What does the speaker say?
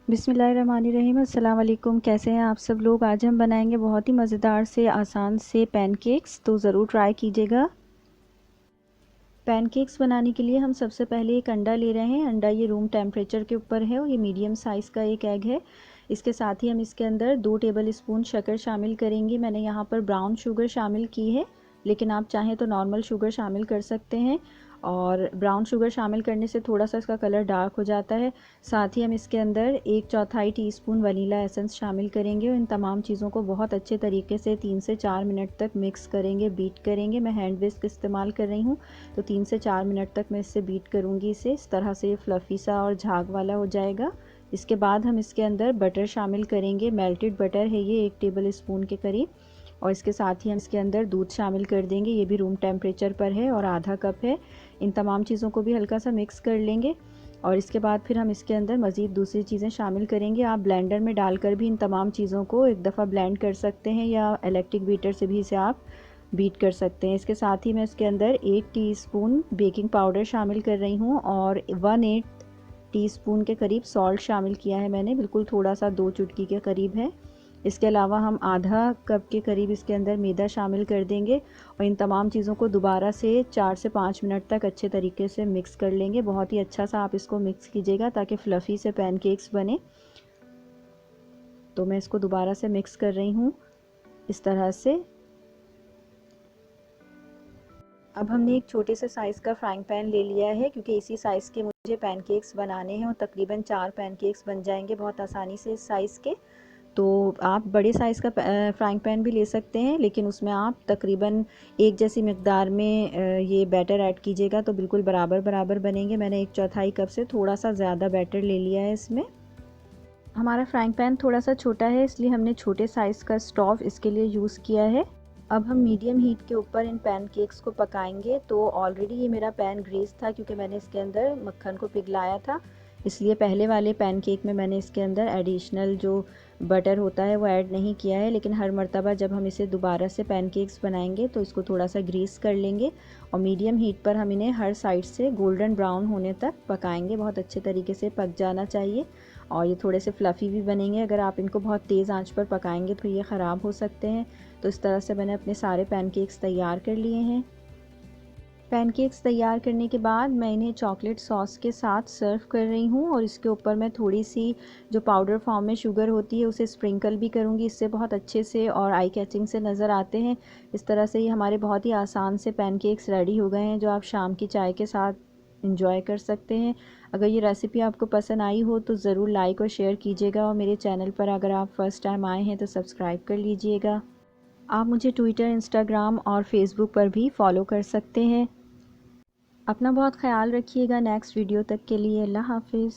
बिस्मिल्लाहिर्रहमानिर्रहीम। अस्सलाम वालेकुम। कैसे हैं आप सब लोग। आज हम बनाएंगे बहुत ही मज़ेदार से आसान से पैनकेक्स, तो ज़रूर ट्राई कीजिएगा। पैनकेक्स बनाने के लिए हम सबसे पहले एक अंडा ले रहे हैं। अंडा ये रूम टेम्परेचर के ऊपर है और ये मीडियम साइज़ का एक एग है। इसके साथ ही हम इसके अंदर 2 टेबल स्पून शक्कर शामिल करेंगे। मैंने यहाँ पर ब्राउन शुगर शामिल की है, लेकिन आप चाहें तो नॉर्मल शुगर शामिल कर सकते हैं। और ब्राउन शुगर शामिल करने से थोड़ा सा इसका कलर डार्क हो जाता है। साथ ही हम इसके अंदर 1/4 टीस्पून वनीला एसेंस शामिल करेंगे और इन तमाम चीज़ों को बहुत अच्छे तरीके से 3 से 4 मिनट तक मिक्स करेंगे, बीट करेंगे। मैं हैंड विस्क इस्तेमाल कर रही हूँ, तो 3 से 4 मिनट तक मैं इससे बीट करूँगी। इसे इस तरह से फ्लफ़ी सा और झाग वाला हो जाएगा। इसके बाद हम इसके अंदर बटर शामिल करेंगे। मेल्टेड बटर है ये 1 टेबल स्पून के करीब। और इसके साथ ही हम इसके अंदर दूध शामिल कर देंगे। ये भी रूम टेम्परेचर पर है और आधा कप है। इन तमाम चीज़ों को भी हल्का सा मिक्स कर लेंगे। और इसके बाद फिर हम इसके अंदर मज़ीद दूसरी चीज़ें शामिल करेंगे। आप ब्लेंडर में डालकर भी इन तमाम चीज़ों को एक दफ़ा ब्लेंड कर सकते हैं, या इलेक्ट्रिक बीटर से भी इसे आप बीट कर सकते हैं। इसके साथ ही मैं इसके अंदर 1 टीस्पून बेकिंग पाउडर शामिल कर रही हूँ और 1/8 टीस्पून के करीब सॉल्ट शामिल किया है मैंने, बिल्कुल थोड़ा सा 2 चुटकी के करीब है। इसके अलावा हम आधा कप के करीब इसके अंदर मैदा शामिल कर देंगे और इन तमाम चीज़ों को दोबारा से 4 से 5 मिनट तक अच्छे तरीके से मिक्स कर लेंगे। बहुत ही अच्छा सा आप इसको मिक्स कीजिएगा ताकि फ्लफ़ी से पैनकेक्स बने। तो मैं इसको दोबारा से मिक्स कर रही हूँ इस तरह से। अब हमने एक छोटे से साइज़ का फ्राइंग पैन ले लिया है, क्योंकि इसी साइज़ के मुझे पैनकेक्स बनाने हैं और तकरीबन 4 पैनकेक्स बन जाएंगे बहुत आसानी से इस साइज़ के। तो आप बड़े साइज़ का फ्राइंग पैन भी ले सकते हैं, लेकिन उसमें आप तकरीबन एक जैसी मकदार में ये बैटर ऐड कीजिएगा तो बिल्कुल बराबर बराबर बनेंगे। मैंने 1/4 कप से थोड़ा सा ज़्यादा बैटर ले लिया है इसमें। हमारा फ्राइंग पैन थोड़ा सा छोटा है, इसलिए हमने छोटे साइज़ का स्टोव इसके लिए यूज़ किया है। अब हम मीडियम हीट के ऊपर इन पैनकेक्स को पकाएंगे। तो ऑलरेडी ये मेरा पैन ग्रीस था, क्योंकि मैंने इसके अंदर मक्खन को पिघलाया था, इसलिए पहले वाले पैनकेक में मैंने इसके अंदर एडिशनल जो बटर होता है वो ऐड नहीं किया है। लेकिन हर मर्तबा जब हम इसे दोबारा से पैनकेक्स बनाएंगे तो इसको थोड़ा सा ग्रीस कर लेंगे और मीडियम हीट पर हम इन्हें हर साइड से गोल्डन ब्राउन होने तक पकाएंगे। बहुत अच्छे तरीके से पक जाना चाहिए और ये थोड़े से फ्लफ़ी भी बनेंगे। अगर आप इनको बहुत तेज़ आंच पर पकाएंगे तो ये ख़राब हो सकते हैं। तो इस तरह से मैंने अपने सारे पैनकेक्स तैयार कर लिए हैं। पैनकेक्स तैयार करने के बाद मैं इन्हें चॉकलेट सॉस के साथ सर्व कर रही हूँ और इसके ऊपर मैं थोड़ी सी जो पाउडर फॉर्म में शुगर होती है उसे स्प्रिंकल भी करूँगी। इससे बहुत अच्छे से और आई कैचिंग से नज़र आते हैं। इस तरह से ये हमारे बहुत ही आसान से पैनकेक्स रेडी हो गए हैं, जो आप शाम की चाय के साथ इंजॉय कर सकते हैं। अगर ये रेसिपी आपको पसंद आई हो तो ज़रूर लाइक और शेयर कीजिएगा, और मेरे चैनल पर अगर आप फ़र्स्ट टाइम आए हैं तो सब्सक्राइब कर लीजिएगा। आप मुझे ट्विटर, इंस्टाग्राम और फेसबुक पर भी फॉलो कर सकते हैं। अपना बहुत ख्याल रखिएगा। नेक्स्ट वीडियो तक के लिए अल्लाह हाफिज़।